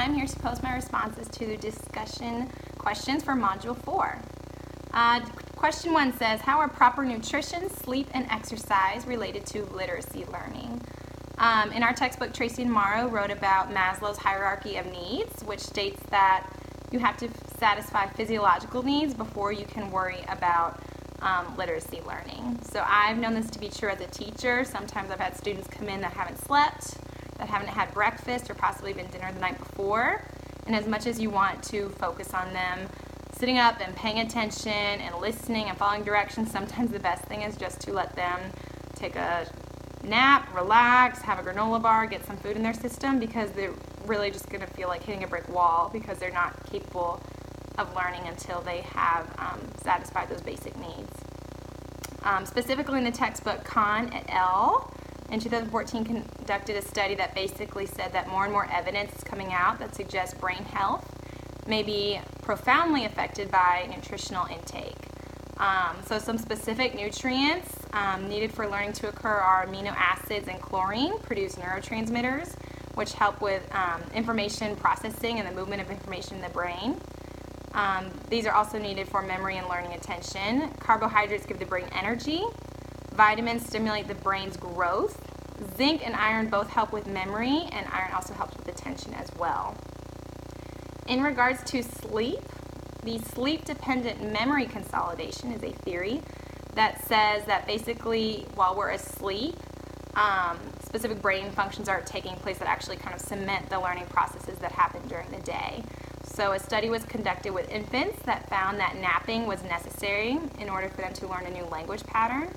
I'm here to post my responses to the discussion questions for Module 4. Question 1 says, how are proper nutrition, sleep, and exercise related to literacy learning? In our textbook, Tracy and Morrow wrote about Maslow's hierarchy of needs, which states that you have to satisfy physiological needs before you can worry about literacy learning. So I've known this to be true as a teacher. Sometimes I've had students come in that haven't slept, that haven't had breakfast, or possibly even dinner the night before. And as much as you want to focus on them sitting up and paying attention and listening and following directions, sometimes the best thing is just to let them take a nap, relax, have a granola bar, get some food in their system, because they're really just going to feel like hitting a brick wall because they're not capable of learning until they have satisfied those basic needs. Specifically in the textbook, Kahn et al. In 2014 conducted a study that basically said that more and more evidence is coming out that suggests brain health may be profoundly affected by nutritional intake. So some specific nutrients needed for learning to occur are amino acids and chlorine, produce neurotransmitters, which help with information processing and the movement of information in the brain. These are also needed for memory and learning attention. Carbohydrates give the brain energy. Vitamins stimulate the brain's growth. Zinc and iron both help with memory, and iron also helps with attention as well. In regards to sleep, the sleep-dependent memory consolidation is a theory that says that basically while we're asleep, specific brain functions are taking place that actually kind of cement the learning processes that happen during the day. So a study was conducted with infants that found that napping was necessary in order for them to learn a new language pattern.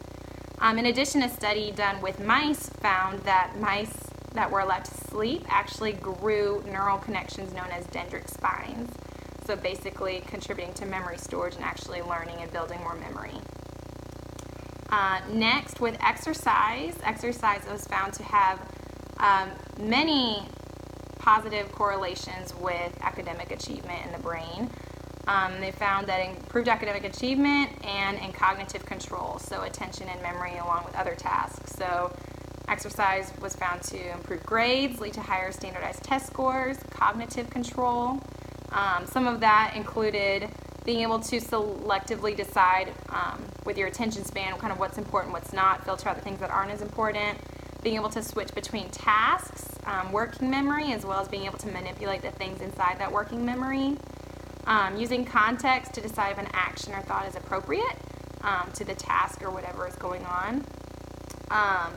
In addition, a study done with mice found that mice that were allowed to sleep actually grew neural connections known as dendritic spines. So basically contributing to memory storage and actually learning and building more memory. Next, with exercise was found to have many positive correlations with academic achievement in the brain. They found that improved academic achievement and in cognitive control, so attention and memory along with other tasks. So exercise was found to improve grades, lead to higher standardized test scores, cognitive control. Some of that included being able to selectively decide with your attention span kind of what's important, what's not, filter out the things that aren't as important, being able to switch between tasks, working memory, as well as being able to manipulate the things inside that working memory. Using context to decide if an action or thought is appropriate to the task or whatever is going on.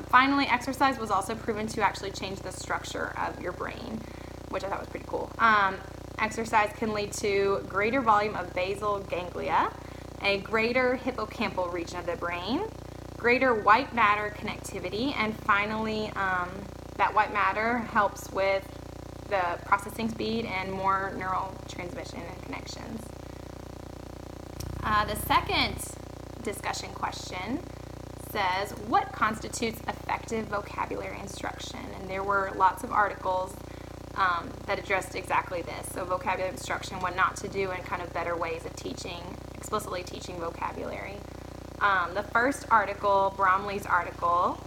Finally, exercise was also proven to actually change the structure of your brain, which I thought was pretty cool. Exercise can lead to greater volume of basal ganglia, a greater hippocampal region of the brain, greater white matter connectivity, and finally, that white matter helps with the processing speed and more neural transmission and connections. The second discussion question says, what constitutes effective vocabulary instruction? And there were lots of articles that addressed exactly this. So vocabulary instruction, what not to do, and kind of better ways of explicitly teaching vocabulary. The first article, Bromley's article,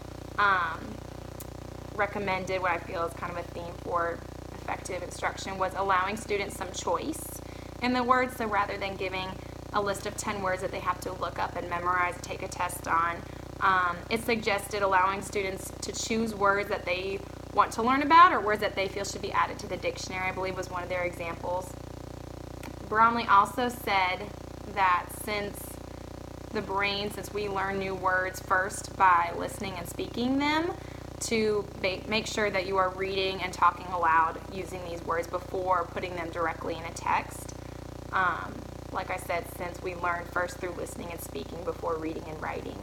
recommended what I feel is kind of a theme for effective instruction, was allowing students some choice in the words. So rather than giving a list of 10 words that they have to look up and memorize and take a test on, it suggested allowing students to choose words that they want to learn about or words that they feel should be added to the dictionary, I believe was one of their examples. Bromley also said that since we learn new words first by listening and speaking them, to make sure that you are reading and talking aloud using these words before putting them directly in a text. Like I said, since we learn first through listening and speaking before reading and writing.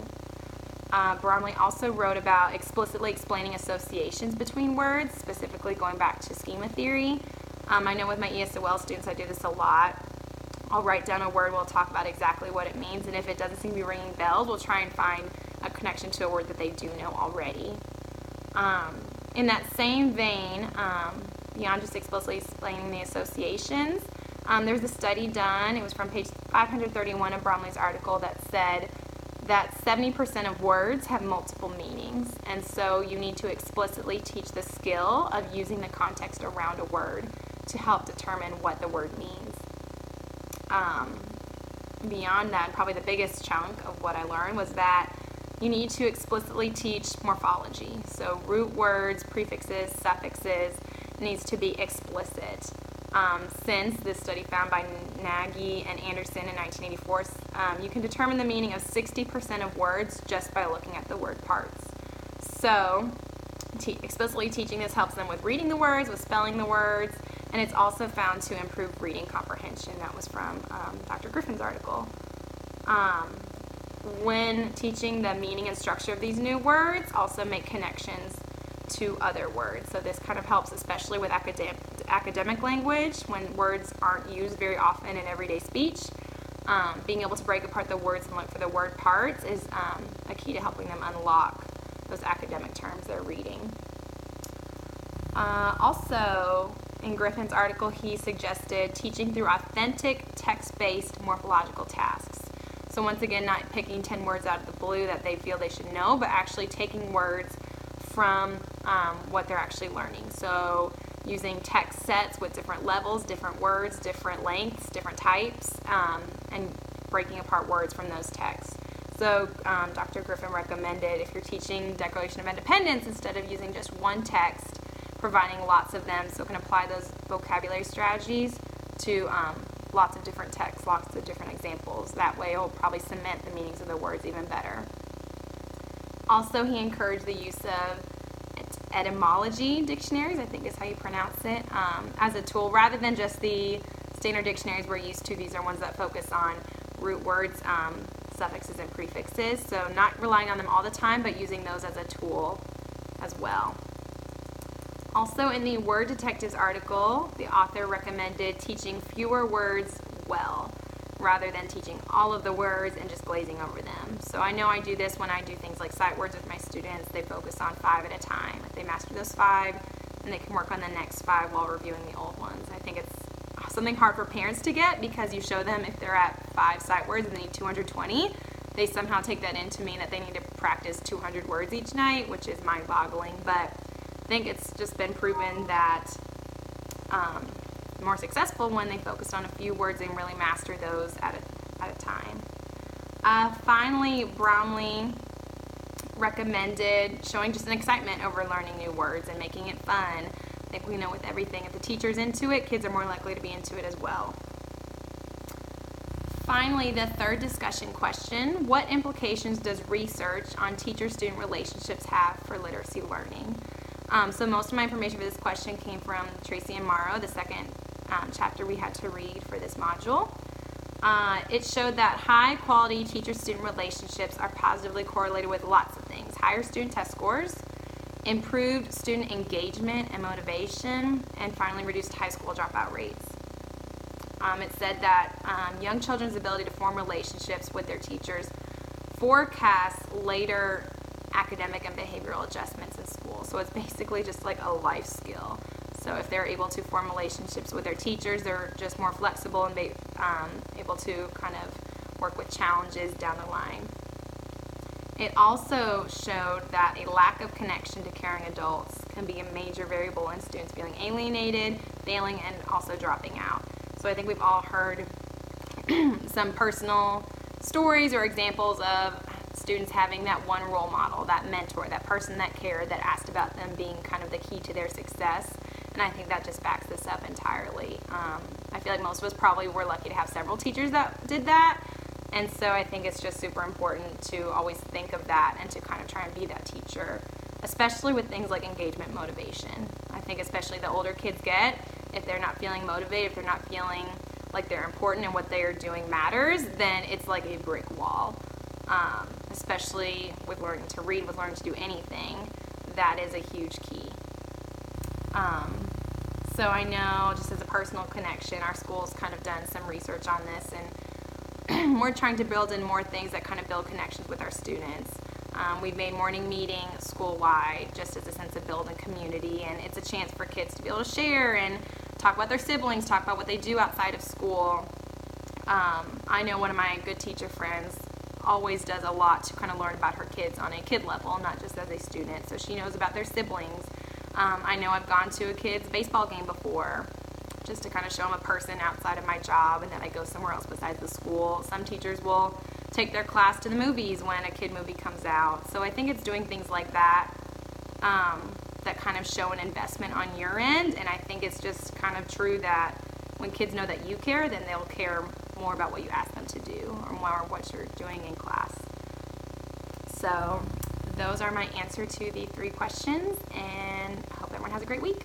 Bromley also wrote about explicitly explaining associations between words, specifically going back to schema theory. I know with my ESOL students I do this a lot. I'll write down a word, we'll talk about exactly what it means, and if it doesn't seem to be ringing bells, we'll try and find a connection to a word that they do know already. In that same vein, beyond just explicitly explaining the associations, there's a study done, it was from page 531 of Bromley's article, that said that 70% of words have multiple meanings, and so you need to explicitly teach the skill of using the context around a word to help determine what the word means. Beyond that, probably the biggest chunk of what I learned was that you need to explicitly teach morphology. So root words, prefixes, suffixes needs to be explicit. Since this study found by Nagy and Anderson in 1984, you can determine the meaning of 60% of words just by looking at the word parts. So explicitly teaching this helps them with reading the words, with spelling the words, and it's also found to improve reading comprehension. That was from Dr. Griffin's article. When teaching the meaning and structure of these new words, also make connections to other words. So this kind of helps, especially with academic language, when words aren't used very often in everyday speech. Being able to break apart the words and look for the word parts is a key to helping them unlock those academic terms they're reading. Also, in Griffin's article, he suggested teaching through authentic text-based morphological tasks. So once again, not picking 10 words out of the blue that they feel they should know, but actually taking words from what they're actually learning. So using text sets with different levels, different words, different lengths, different types, and breaking apart words from those texts. So Dr. Griffin recommended, if you're teaching Declaration of Independence, instead of using just one text, providing lots of them so it can apply those vocabulary strategies to lots of different texts, lots of different examples. That way it'll probably cement the meanings of the words even better. Also, he encouraged the use of etymology dictionaries, I think is how you pronounce it, as a tool rather than just the standard dictionaries we're used to. These are ones that focus on root words, suffixes, and prefixes. So not relying on them all the time, but using those as a tool as well. Also, in the Word Detectives article, the author recommended teaching fewer words well, rather than teaching all of the words and just glazing over them. So I know I do this when I do things like sight words with my students. They focus on 5 at a time. If they master those 5, then they can work on the next 5 while reviewing the old ones. I think it's something hard for parents to get, because you show them if they're at 5 sight words and they need 220, they somehow take that in to mean that they need to practice 200 words each night, which is mind-boggling. But I think it's just been proven that more successful when they focused on a few words and really master those at a time. Finally, Bromley recommended showing just an excitement over learning new words and making it fun. I think we know with everything, if the teacher's into it, kids are more likely to be into it as well. Finally, the third discussion question: what implications does research on teacher-student relationships have for literacy learning? So most of my information for this question came from Tracy and Morrow, the second chapter we had to read for this module. It showed that high-quality teacher-student relationships are positively correlated with lots of things: higher student test scores, improved student engagement and motivation, and finally reduced high school dropout rates. It said that young children's ability to form relationships with their teachers forecasts later academic and behavioral adjustments in school. So it's basically just like a life skill. So if they're able to form relationships with their teachers, they're just more flexible and able to kind of work with challenges down the line. It also showed that a lack of connection to caring adults can be a major variable in students feeling alienated, failing, and also dropping out. So I think we've all heard some personal stories or examples of students having that one role model, that mentor, that person that cared, that asked about them being kind of the key to their success. And I think that just backs this up entirely. I feel like most of us probably were lucky to have several teachers that did that. And so I think it's just super important to always think of that and to kind of try and be that teacher, especially with things like engagement motivation. I think especially the older kids get, if they're not feeling motivated, if they're not feeling like they're important and what they are doing matters, then it's like a brick wall. Especially with learning to read, with learning to do anything, that is a huge key. So I know, just as a personal connection, our school's kind of done some research on this, and we're trying to build in more things that kind of build connections with our students. We've made morning meeting school-wide just as a sense of building community, and it's a chance for kids to be able to share and talk about their siblings, talk about what they do outside of school. I know one of my good teacher friends always does a lot to kind of learn about her kids on a kid level, not just as a student, so she knows about their siblings. I know I've gone to a kid's baseball game before, just to kind of show them a person outside of my job and that I go somewhere else besides the school. Some teachers will take their class to the movies when a kid movie comes out. So I think it's doing things like that that kind of show an investment on your end. And I think it's just kind of true that when kids know that you care, then they'll care more about what you ask them to do or more what you're doing in class. So those are my answer to the 3 questions, and I hope everyone has a great week.